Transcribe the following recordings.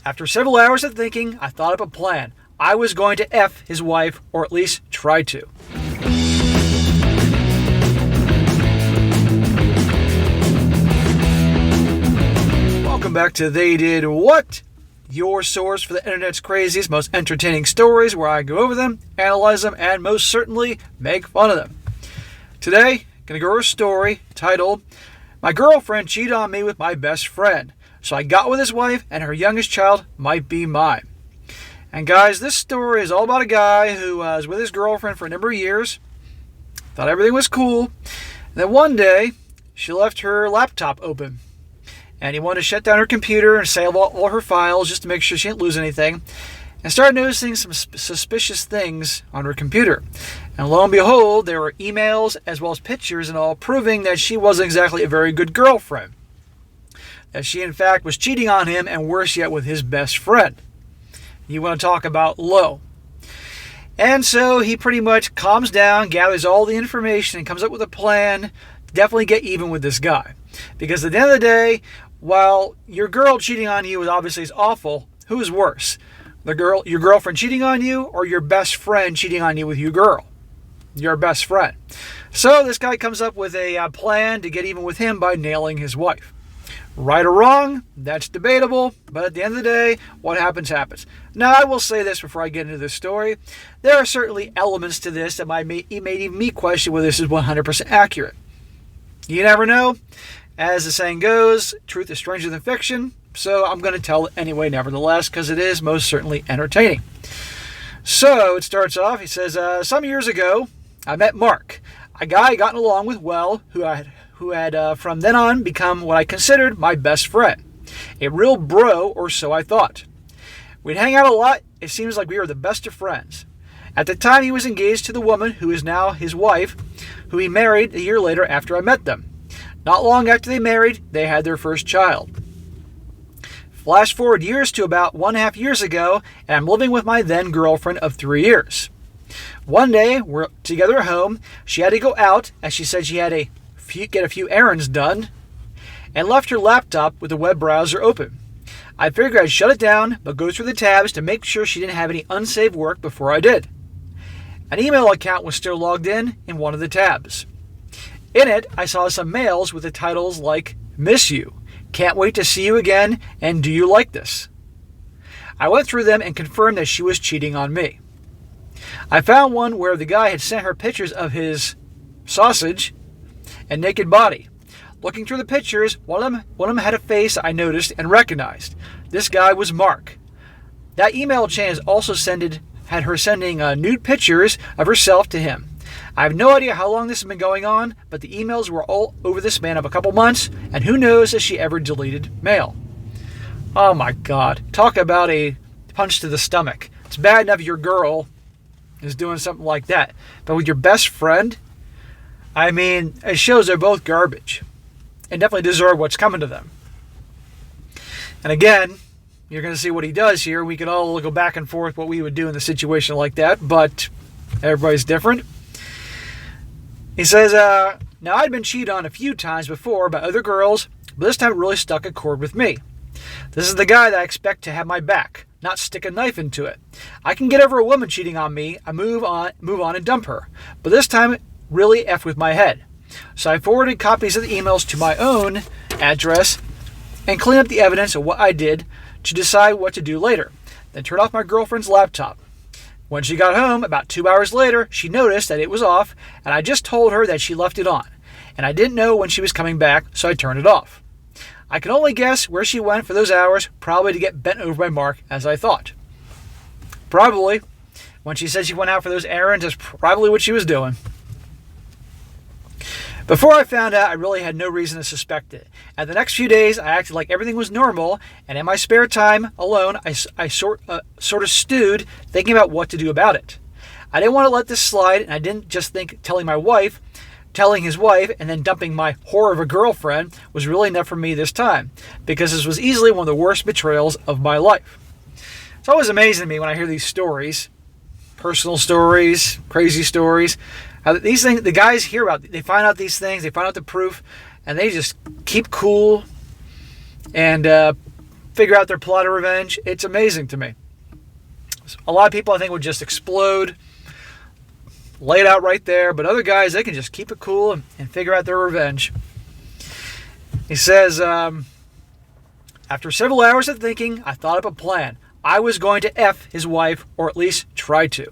After several hours of thinking, I thought up a plan. I was going to F his wife, or at least try to. Welcome back to They Did What? Your source for the internet's craziest, most entertaining stories, where I go over them, analyze them, and most certainly make fun of them. Today, gonna go over a story titled, "My girlfriend cheated on me with my best friend, so I got with his wife and her youngest child might be mine." And guys, this story is all about a guy who was with his girlfriend for a number of years, thought everything was cool, and then one day, she left her laptop open. And he wanted to shut down her computer and save all her files just to make sure she didn't lose anything. And started noticing some suspicious things on her computer. And lo and behold, there were emails as well as pictures and all proving that she wasn't exactly a very good girlfriend. That she in fact was cheating on him, and worse yet with his best friend. You want to talk about low. And so he pretty much calms down, gathers all the information, and comes up with a plan to definitely get even with this guy. Because at the end of the day, while your girl cheating on you obviously is awful, who's worse? Your girlfriend cheating on you, or your best friend cheating on you with your girl? Your best friend. So this guy comes up with a plan to get even with him by nailing his wife. Right or wrong, that's debatable, but at the end of the day, what happens, happens. Now, I will say this before I get into this story. There are certainly elements to this that made even me question whether this is 100% accurate. You never know. As the saying goes, truth is stranger than fiction, so I'm going to tell it anyway nevertheless, because it is most certainly entertaining. So it starts off, he says, some years ago, I met Mark, a guy I gotten along with well, who had from then on become what I considered my best friend. A real bro, or so I thought. We'd hang out a lot, it seems like we were the best of friends. At the time, he was engaged to the woman who is now his wife, who he married a year later after I met them. Not long after they married, they had their first child. Flash forward years to about 1.5 years ago, and I'm living with my then girlfriend of 3 years. One day, we're together at home. She had to go out, as she said she had to get a few errands done, and left her laptop with the web browser open. I figured I'd shut it down, but go through the tabs to make sure she didn't have any unsaved work before I did. An email account was still logged in one of the tabs. In it, I saw some mails with the titles like, "Miss you," "Can't wait to see you again," and "Do you like this?" I went through them and confirmed that she was cheating on me. I found one where the guy had sent her pictures of his sausage and naked body. Looking through the pictures, one of them had a face I noticed and recognized. This guy was Mark. That email chain also had her sending nude pictures of herself to him. I have no idea how long this has been going on, but the emails were all over the span of a couple months, and who knows if she ever deleted mail. Oh my God. Talk about a punch to the stomach. It's bad enough your girl is doing something like that, but with your best friend, I mean, it shows they're both garbage and definitely deserve what's coming to them. And again, you're going to see what he does here. We can all go back and forth what we would do in a situation like that, but everybody's different. He says, now I'd been cheated on a few times before by other girls, but this time it really stuck a chord with me. This is the guy that I expect to have my back, not stick a knife into it. I can get over a woman cheating on me, I move on and dump her, but this time it really effed with my head. So I forwarded copies of the emails to my own address and cleaned up the evidence of what I did to decide what to do later, then turned off my girlfriend's laptop. When she got home, about 2 hours later, she noticed that it was off, and I just told her that she left it on, and I didn't know when she was coming back, so I turned it off. I can only guess where she went for those hours, probably to get bent over by Mark, as I thought. Probably. When she said she went out for those errands, that's probably what she was doing. Before I found out, I really had no reason to suspect it. And the next few days, I acted like everything was normal, and in my spare time, alone, I sort of stewed, thinking about what to do about it. I didn't want to let this slide, and I didn't just think telling his wife, and then dumping my whore of a girlfriend was really enough for me this time, because this was easily one of the worst betrayals of my life. It's always amazing to me when I hear these stories, personal stories, crazy stories, how these things, the guys hear about, they find out these things, they find out the proof, and they just keep cool and figure out their plot of revenge, it's amazing to me. A lot of people, I think, would just explode, lay it out right there, but other guys, they can just keep it cool and figure out their revenge. He says, after several hours of thinking, I thought up a plan. I was going to F his wife, or at least try to.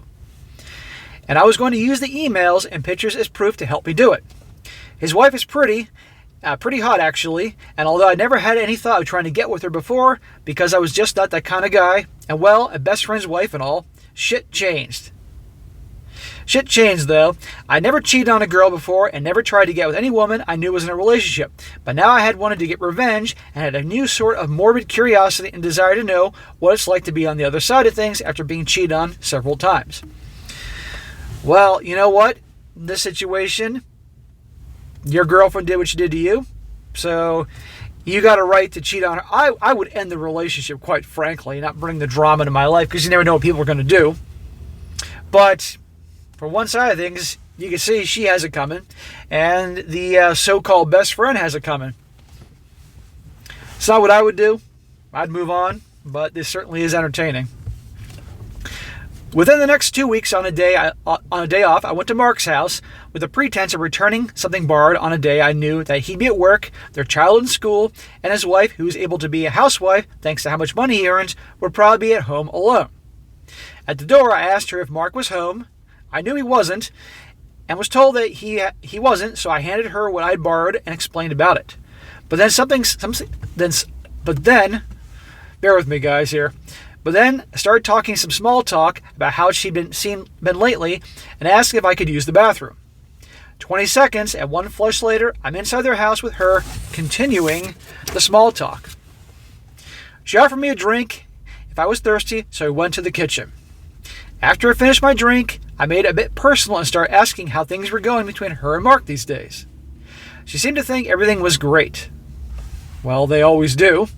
And I was going to use the emails and pictures as proof to help me do it. His wife is pretty hot actually, and although I never had any thought of trying to get with her before, because I was just not that kind of guy, and well, a best friend's wife and all, shit changed. Shit changed though. I never cheated on a girl before and never tried to get with any woman I knew was in a relationship. But now I had wanted to get revenge and had a new sort of morbid curiosity and desire to know what it's like to be on the other side of things after being cheated on several times. Well, you know what? In this situation, your girlfriend did what she did to you, so you got a right to cheat on her. I would end the relationship, quite frankly, not bring the drama into my life, because you never know what people are going to do. But for one side of things, you can see she has it coming, and the so-called best friend has it coming. It's not what I would do. I'd move on, but this certainly is entertaining. Within the next 2 weeks, on a day off, I went to Mark's house with the pretense of returning something borrowed on a day I knew that he'd be at work, their child in school, and his wife, who was able to be a housewife thanks to how much money he earns, would probably be at home alone. At the door, I asked her if Mark was home. I knew he wasn't, and was told that he wasn't, so I handed her what I'd borrowed and explained about it. But then, bear with me guys here, but then I started talking some small talk about how she'd been lately and asked if I could use the bathroom. 20 seconds and one flush later, I'm inside their house with her, continuing the small talk. She offered me a drink if I was thirsty, so I went to the kitchen. After I finished my drink, I made it a bit personal and started asking how things were going between her and Mark these days. She seemed to think everything was great. Well, they always do.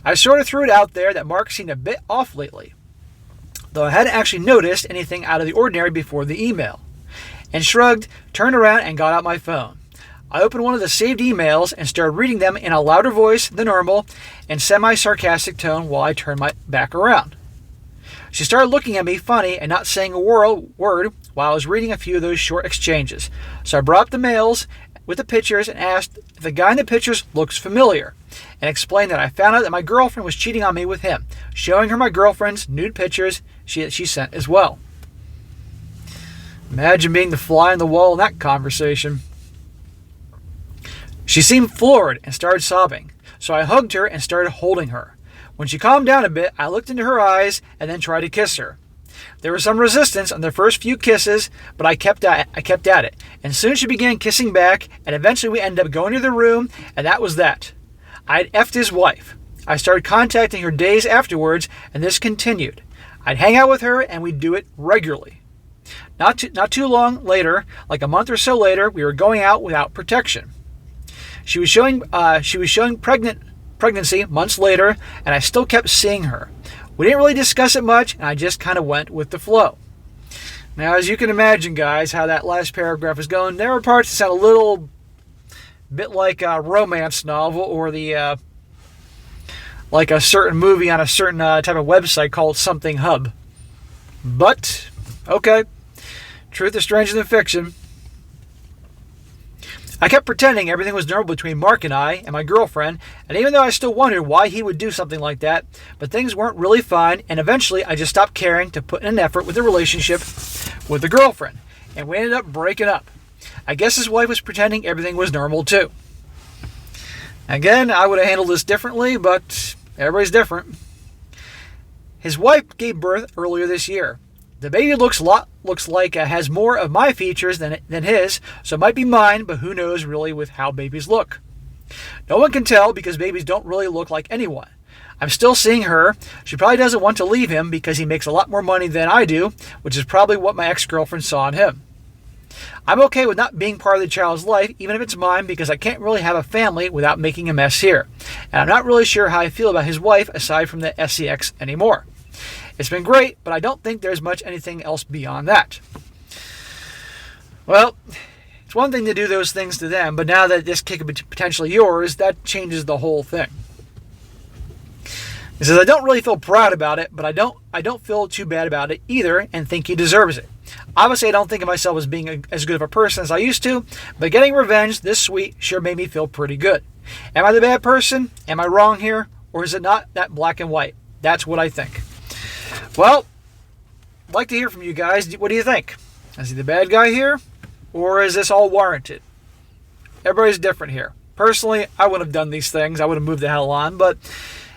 I sort of threw it out there that Mark seemed a bit off lately, though I hadn't actually noticed anything out of the ordinary before the email, and shrugged, turned around, and got out my phone. I opened one of the saved emails and started reading them in a louder voice than normal and semi-sarcastic tone while I turned my back around. She started looking at me funny and not saying a word while I was reading a few of those short exchanges. So I brought up the mails with the pictures and asked if the guy in the pictures looks familiar, and explained that I found out that my girlfriend was cheating on me with him, showing her my girlfriend's nude pictures she sent as well. Imagine being the fly on the wall in that conversation. She seemed floored and started sobbing, so I hugged her and started holding her. When she calmed down a bit, I looked into her eyes and then tried to kiss her. There was some resistance on the first few kisses, but I kept at it. And soon she began kissing back, and eventually we ended up going to the room, and that was that. I'd effed his wife. I started contacting her days afterwards, and this continued. I'd hang out with her, and we'd do it regularly. Not too long later, like a month or so later, we were going out without protection. She was showing pregnancy months later, and I still kept seeing her. We didn't really discuss it much, and I just kind of went with the flow. Now, as you can imagine, guys, how that last paragraph is going, there are parts that sound a little bit like a romance novel or the like a certain movie on a certain type of website called Something Hub. But, okay, truth is stranger than fiction. I kept pretending everything was normal between Mark and I and my girlfriend, and even though I still wondered why he would do something like that, but things weren't really fine, and eventually I just stopped caring to put in an effort with the relationship with the girlfriend, and we ended up breaking up. I guess his wife was pretending everything was normal too. Again, I would have handled this differently, but everybody's different. His wife gave birth earlier this year. The baby looks like has more of my features than his, so it might be mine, but who knows really with how babies look. No one can tell because babies don't really look like anyone. I'm still seeing her. She probably doesn't want to leave him because he makes a lot more money than I do, which is probably what my ex-girlfriend saw in him. I'm okay with not being part of the child's life, even if it's mine, because I can't really have a family without making a mess here. And I'm not really sure how I feel about his wife aside from the sex anymore. It's been great, but I don't think there's much anything else beyond that. Well, it's one thing to do those things to them, but now that this kid could be potentially yours, that changes the whole thing. He says, I don't really feel proud about it, but I don't feel too bad about it either and think he deserves it. Obviously, I don't think of myself as being as good of a person as I used to, but getting revenge this sweet sure made me feel pretty good. Am I the bad person? Am I wrong here? Or is it not that black and white? That's what I think. Well, I'd like to hear from you guys. What do you think? Is he the bad guy here? Or is this all warranted? Everybody's different here. Personally, I wouldn't have done these things. I would have moved the hell on. But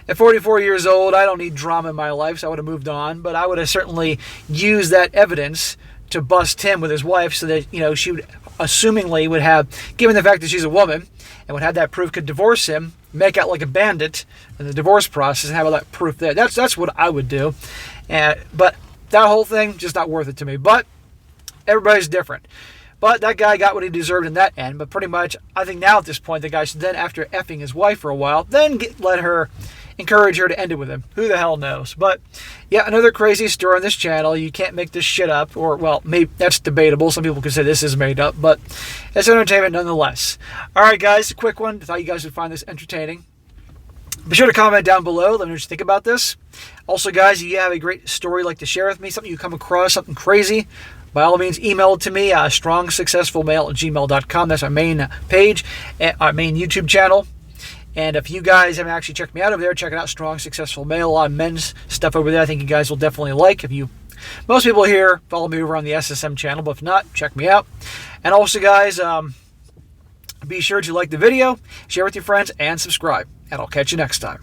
at 44 years old, I don't need drama in my life, so I would have moved on. But I would have certainly used that evidence to bust him with his wife so that, she would assumingly would have, given the fact that she's a woman, and would have that proof, could divorce him, make out like a bandit in the divorce process, and have all that proof there. That's what I would do. But that whole thing, just not worth it to me. But everybody's different. But that guy got what he deserved in that end. But pretty much, I think now at this point, the guy should then, after effing his wife for a while, then encourage her to end it with him. Who the hell knows? But yeah, another crazy story on this channel. You can't make this shit up. Or, well, maybe that's debatable. Some people could say this is made up. But it's entertainment nonetheless. All right, guys, a quick one. I thought you guys would find this entertaining. Be sure to comment down below. Let me know what you think about this. Also, guys, if you have a great story you'd like to share with me, something you come across, something crazy, by all means, email it to me, strongsuccessfulmale@gmail.com. That's our main page, our main YouTube channel. And if you guys haven't actually checked me out over there, check it out, Strong Successful Male. A lot of men's stuff over there I think you guys will definitely like. Most people here follow me over on the SSM channel, but if not, check me out. And also, guys, be sure to like the video, share with your friends, and subscribe. And I'll catch you next time.